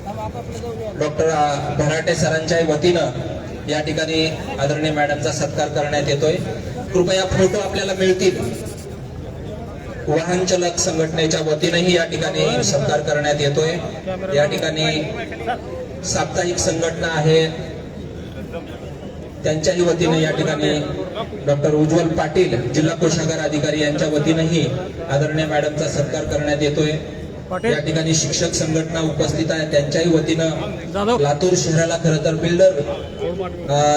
Doctor Bharate सरांच्या वतीनं या ठिकाणी आदरणीय मॅडमचा सत्कार करण्यात येतोय। कृपया फोटो आपल्याला मिळतील। वाहन चालक संघटनेच्या वतीनेही या ठिकाणी सत्कार करण्यात येतोय। या ठिकाणी साप्ताहिक संघटना आहे त्यांच्याही वतीने या ठिकाणी डॉक्टर उज्ज्वल पाटील जिल्हा कोषागार अधिकारी यांच्या वतीनेही आदरणीय मॅडमचा सत्कार करण्यात येतोय। या ठिकाणी शिक्षक संघटना उपस्थित आहे त्यांच्याही वतीनं लातूर शहराला खरं तर बिल्डर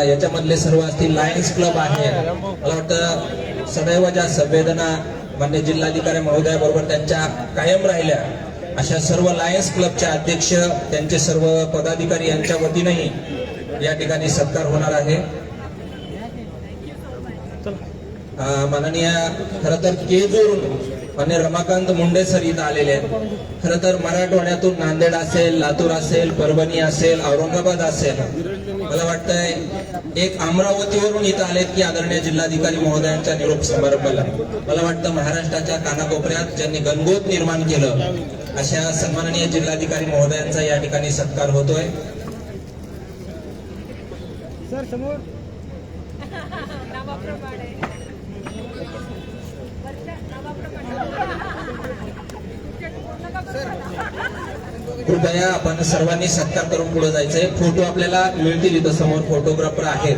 याच्यामधले सर्व असतील, लायन्स क्लब आहे, मला वाटतं सदैव ज्या संवेदना मान्य जिल्हाधिकारी महोदयाबरोबर त्यांच्या कायम राहिल्या अशा सर्व लायन्स क्लबचे अध्यक्ष त्यांचे सर्व पदाधिकारी यांच्या वतीनेही या ठिकाणी सत्कार होणार आहे। माननीय खरं तर केजूरून आणि रमाकांत मुंडे सर इथं आलेले आहेत। खरं तर मराठवाड्यातून नांदेड असेल, लातूर असेल, परभणी असेल, औरंगाबाद असेल, मला वाटतंय एक अमरावतीवरून इथं आलेत की आदरणीय जिल्हाधिकारी महोदयांच्या निरोप समारंभाला। मला वाटतं महाराष्ट्राच्या कानाकोपऱ्यात ज्यांनी गणगोत निर्माण केलं अशा सन्माननीय जिल्हाधिकारी महोदयांचा या ठिकाणी सत्कार होतोय। सर समोर कृपया आपण सर्वांनी सत्कार करून पुढे जायचंय। फोटो आपल्याला मिळतील इथं समोर, फोटोग्राफर आहेत।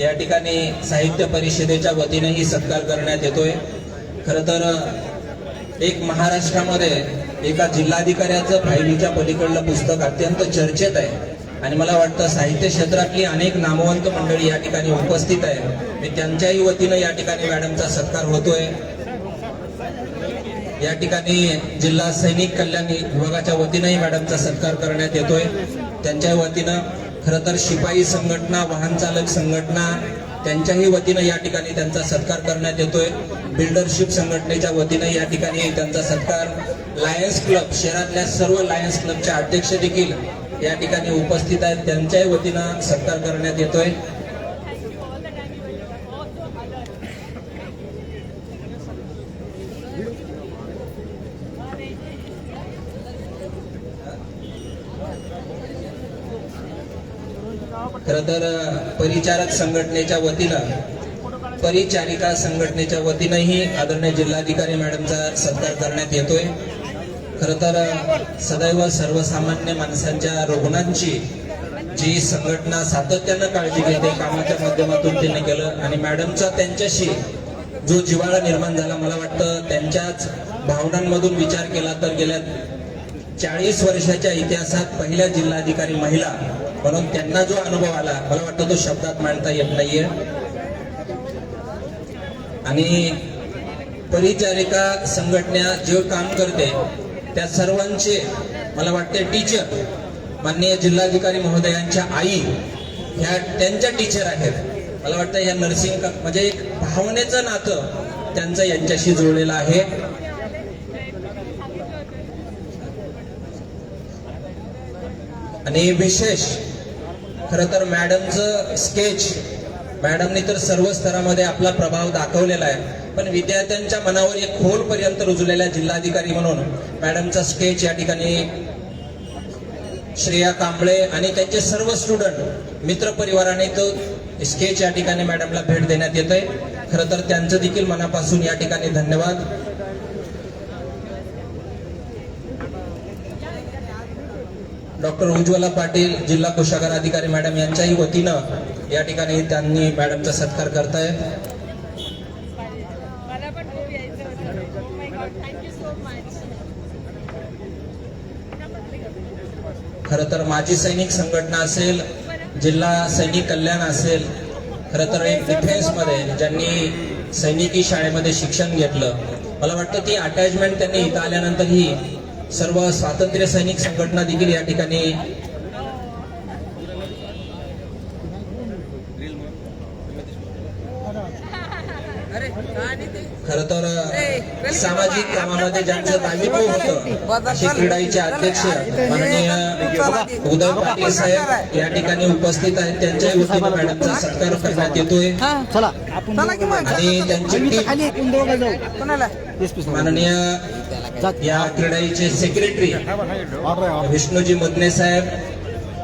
या ठिकाणी साहित्य परिषदेच्या वतीनेही सत्कार करण्यात येतोय। खरं तर एक महाराष्ट्रामध्ये एका जिल्हाधिकाऱ्याचं फायलीच्या पलीकडलं पुस्तक अत्यंत चर्चेत आहे आणि मला वाटतं साहित्य क्षेत्रातली अनेक नामवंत मंडळी या ठिकाणी उपस्थित आहे। मी त्यांच्याही वतीनं या ठिकाणी मॅडमचा सत्कार होतोय। या ठिकाणी जिल्हा सैनिक कल्याण विभागाच्या वतीनंही मॅडमचा सत्कार करण्यात येतोय। त्यांच्या वतीनं खरं तर शिपाई संघटना, वाहन चालक संघटना त्यांच्याही वतीनं या ठिकाणी त्यांचा सत्कार करण्यात येतोय। बिल्डरशिप संघटनेच्या वतीनं या ठिकाणी त्यांचा सत्कार, लायन्स क्लब शहरातल्या सर्व लायन्स क्लबचे अध्यक्ष देखील या ठिकाणी उपस्थित आहेत, त्यांच्याही वतीनं सत्कार करण्यात येतोय। खरं तर परिचारक संघटनेच्या वतीनं, परिचारिका संघटनेच्या वतीनंही आदरणीय जिल्हाधिकारी मॅडमचा सत्कार करण्यात येतोय। खरं तर सदैव सर्वसामान्य माणसांच्या रुग्णांची जी संघटना सातत्यानं काळजी घेते, कामाच्या माध्यमातून तिने केलं आणि मॅडमचा त्यांच्याशी जो जिव्हाळा निर्माण झाला, मला वाटतं त्यांच्याच भावनांमधून विचार केला तर गेल्या 40 वर्षाच्या इतिहासात पहिल्या जिल्हाधिकारी महिला म्हणून त्यांना जो अनुभव आला, मला वाटतं तो शब्दात मांडता येत नाहीये। आणि परिचारिका संघटना जे काम करते त्या सर्वांचे मला वाटते टीचर माननीय जिल्हाधिकारी महोदयांच्या आई ह्या त्यांच्या टीचर आहेत। मला वाटतं ह्या नर्सिंग म्हणजे एक भावनेचं नातं त्यांचं यांच्याशी जोडलेलं आहे। आणि विशेष खरं तर मॅडमचं स्केच, मॅडमने तर सर्व स्तरामध्ये आपला प्रभाव दाखवलेला आहे, पण विद्यार्थ्यांच्या मनावर एक खोलपर्यंत रुजलेल्या जिल्हाधिकारी म्हणून मॅडमचा स्केच या ठिकाणी श्रेया कांबळे आणि त्यांचे सर्व स्टुडंट मित्र परिवाराने तो स्केच या ठिकाणी मॅडमला भेट देण्यात येत आहे। खरं तर त्यांचं देखील मनापासून या ठिकाणी धन्यवाद। डॉक्टर उज्ज्वला पाटील जिल्हा कोषागार अधिकारी मॅडम यांच्याही वतीनं या ठिकाणी त्यांनी मॅडमचा सत्कार करतायत। खरं तर माजी सैनिक संघटना असेल, जिल्हा सैनिक कल्याण असेल, खरं तर एक डिफेन्स मध्ये ज्यांनी सैनिकी शाळेमध्ये शिक्षण घेतलं, मला वाटतं ती अटॅचमेंट त्यांनी इथं आल्यानंतर ही सर्व स्वातंत्र्य सैनिक संघटना देखील या ठिकाणी अरे खर तर सामाजिक कामामध्ये ज्यांचं दायित्व होतं असे क्रीडाईचे अध्यक्ष माननीय उदय पाटील साहेब या ठिकाणी उपस्थित आहेत. त्यांच्याही वतीने मॅडमचा सत्कार करण्यात येतोय आणि त्यांची माननीय या क्रीडाईचे सेक्रेटरी विष्णूजी मदने साहेब,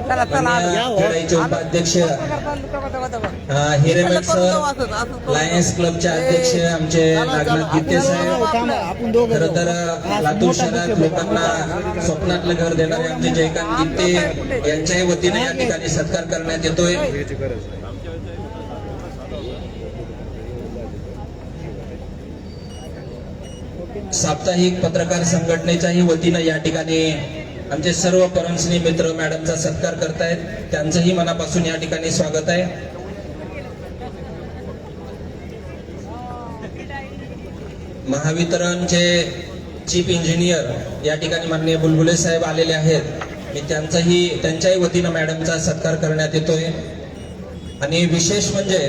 क्रीडाईचे उपाध्यक्ष हिरेमठ सर, लायन्स क्लबचे अध्यक्ष आमचे नागनाथ गीते साहेब, खर तर लातूर शहरात लोकांना स्वप्नातलं घर देणारे आमचे जयकांत गीते यांच्याही वतीने या ठिकाणी सत्कार करण्यात येतोय. साप्ताहिक पत्रकार संघटनेच्याही वतीनं या ठिकाणी आमचे सर्व परमश्री मित्र मॅडमचा सत्कार करतायत. त्यांचंही मनापासून या ठिकाणी स्वागत आहे. महावितरणचे चीफ इंजिनियर या ठिकाणी माननीय बुलबुले साहेब आलेले आहेत. मी त्यांच्याही वतीनं मॅडमचा सत्कार करण्यात येतोय. आणि विशेष म्हणजे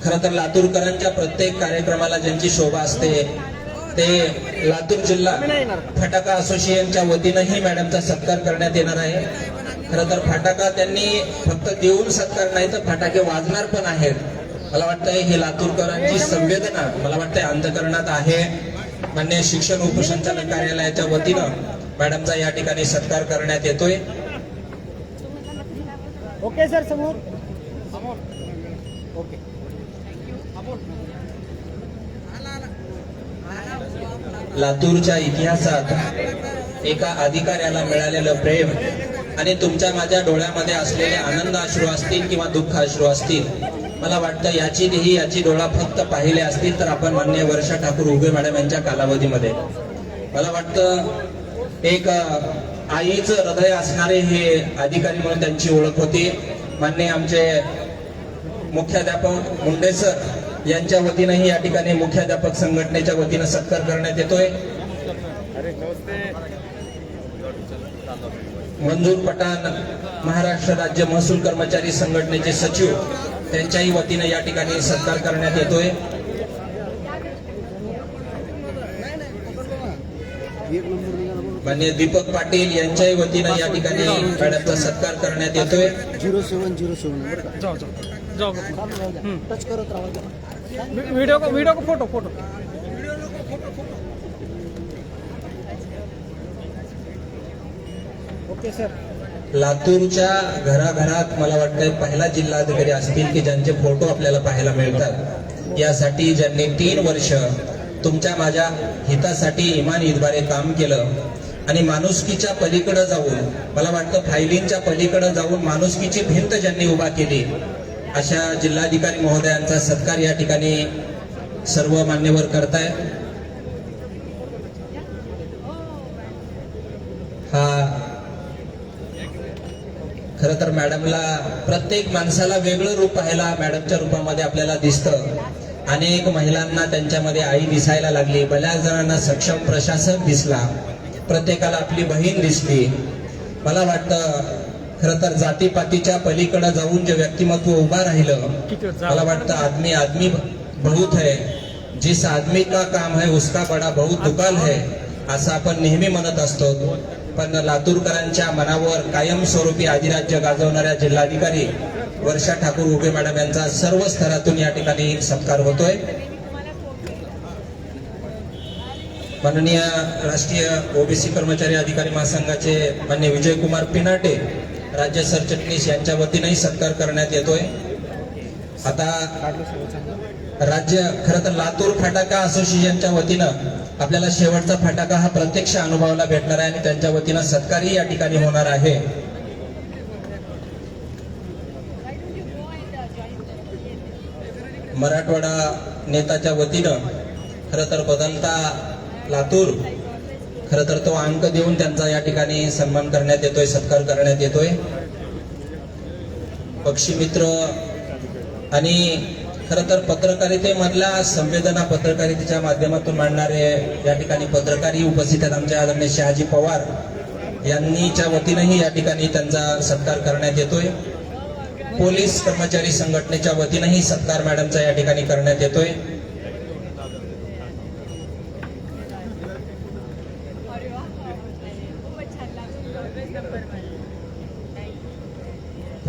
खरं तर लातूरकरांच्या प्रत्येक कार्यक्रमाला ज्यांची शोभा असते ते लातूर जिल्हा फटाका असोसिएशनच्या वतीनंही मॅडमचा सत्कार करण्यात येणार आहे. खरं तर फटाका त्यांनी फक्त देऊन सत्कार नाही तर फटाके वाजणार पण आहेत. मला वाटतंय हे लातूरकरांची संवेदना मला वाटतंय अंतकरणात आहे. माननीय शिक्षण उपसंचालक कार्यालयाच्या वतीनं मॅडमचा या ठिकाणी सत्कार करण्यात येतोय. ओके सर, समोर ओके. लातूरच्या इतिहासात एका अधिकाऱ्याला मिळालेलं प्रेम आणि तुमच्या माझ्या डोळ्यामध्ये असलेले आनंद अश्रू असतील किंवा दुःख अश्रू असतील, मला वाटतं याची डोळा फक्त पाहिले असतील तर आपण माननीय वर्षा ठाकूर उगे मॅडम यांच्या कालावधीमध्ये मला वाटतं एक आईचं हृदय असणारे हे अधिकारी म्हणून त्यांची ओळख होती. माननीय आमचे मुख्याध्यापक मुंडे सर यांच्या वतीनंही या ठिकाणी मुख्याध्यापक संघटनेच्या वतीनं सत्कार करण्यात येतोय. मंजूर पठाण महाराष्ट्र राज्य महसूल कर्मचारी संघटनेचे सचिव त्यांच्याही वतीनं या ठिकाणी सत्कार करण्यात येतोय. माननीय दीपक पाटील यांच्याही वतीनं या ठिकाणी मॅडमचा सत्कार करण्यात येतोय. 0707 टच करत राहा. वीडियो को फोटो ओके सर. लातूरच्या घराघरात मला वाटतं पहिला जिल्हाधिकारी असतील की ज्यांचे फोटो आपल्याला पाहायला मिळतात. यासाठी ज्यांनी 3 वर्ष तुमच्या माझ्या हितासाठी इमान इतबारे काम केलं आणि माणुसकीच्या पलीकडे जाऊन मला वाटतं फायलिंगच्या पलीकडे जाऊन माणुसकीची भिंत ज्यांनी उभा केली अशा जिल्हाधिकारी महोदयांचा सत्कार या ठिकाणी सर्व मान्यवर करताय. हा खर तर मॅडमला प्रत्येक माणसाला वेगळं रूप पाहायला मॅडमच्या रूपामध्ये आपल्याला दिसतं. अनेक महिलांना त्यांच्यामध्ये आई दिसायला लागली, बऱ्याच जणांना सक्षम प्रशासक दिसला, प्रत्येकाला आपली बहीण दिसली. मला वाटतं खरं तर जातीपातीच्या पलीकडे जाऊन जे व्यक्तिमत्व उभा राहिलं, मला वाटतं आदमी आदमी बहुत है, जिस आदमी का काम है उसका बडा बहुत दुकाल है असं आपण नेहमी म्हणत असतो. पण लातूरकरांच्या मनावर कायमस्वरूपी अधिराज्य गाजवणाऱ्या जिल्हाधिकारी वर्षा ठाकूर उगे मॅडम यांचा सर्व स्तरातून या ठिकाणी सत्कार होतोय. माननीय राष्ट्रीय ओबीसी कर्मचारी अधिकारी महासंघाचे मान्य विजयकुमार पिनाटे राज्य सरचिटणीस यांच्या वतीनेही सत्कार करण्यात येतोय. आता राज्य खरं तर लातूर फटाका असोसिएशनच्या वतीनं आपल्याला शेवटचा फटाका हा प्रत्यक्ष अनुभवाला भेटणार आहे आणि त्यांच्या वतीनं सत्कारही या ठिकाणी होणार आहे. मराठवाडा नेताच्या वतीनं खरं तर बदलता लातूर खरं तर तो अंक देऊन त्यांचा या ठिकाणी सन्मान करण्यात येतोय, सत्कार करण्यात येतोय. पक्षी मित्र आणि खरं तर पत्रकारितेमधल्या संवेदना पत्रकारितेच्या माध्यमातून मांडणारे या ठिकाणी पत्रकारही उपस्थित आहेत. आमचे आदरणीय शहाजी पवार यांनीच्या वतीनंही या ठिकाणी त्यांचा सत्कार करण्यात येतोय. पोलीस कर्मचारी संघटनेच्या वतीनंही सत्कार मॅडमचा या ठिकाणी करण्यात येतोय.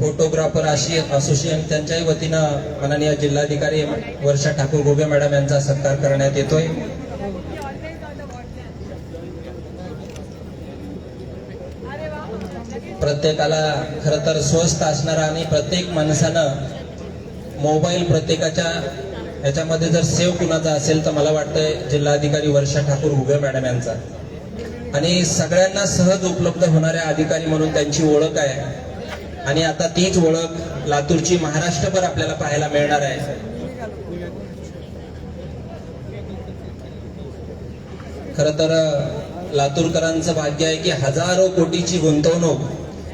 फोटोग्राफर असोसिएशन त्यांच्याही वतीनं माननीय जिल्हाधिकारी वर्षा ठाकूर घुगे मॅडम यांचा सत्कार करण्यात येतोय. प्रत्येकाला खरं तर स्वस्त असणारा आणि प्रत्येक माणसानं मोबाईल प्रत्येकाच्या याच्यामध्ये जर सेव्ह कुणाचा असेल तर मला वाटतंय जिल्हाधिकारी वर्षा ठाकूर घुगे मॅडम यांचा. आणि सगळ्यांना सहज उपलब्ध होणाऱ्या अधिकारी म्हणून त्यांची ओळख आहे. आणि आता तीच ओळख लातूरची महाराष्ट्रभर आपल्याला पाहायला मिळणार आहे. खरं तर लातूरकरांचं भाग्य आहे की हजारो कोटीची गुंतवणूक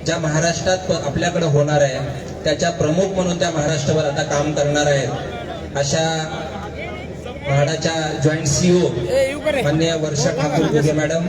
ज्या महाराष्ट्रात आपल्याकडे होणार आहे त्याच्या प्रमुख म्हणून त्या महाराष्ट्रभर आता काम करणार आहेत. अशा म्हाडाच्या जॉईंट CEO माननीय वर्षा ठाकूर घुगे मॅडम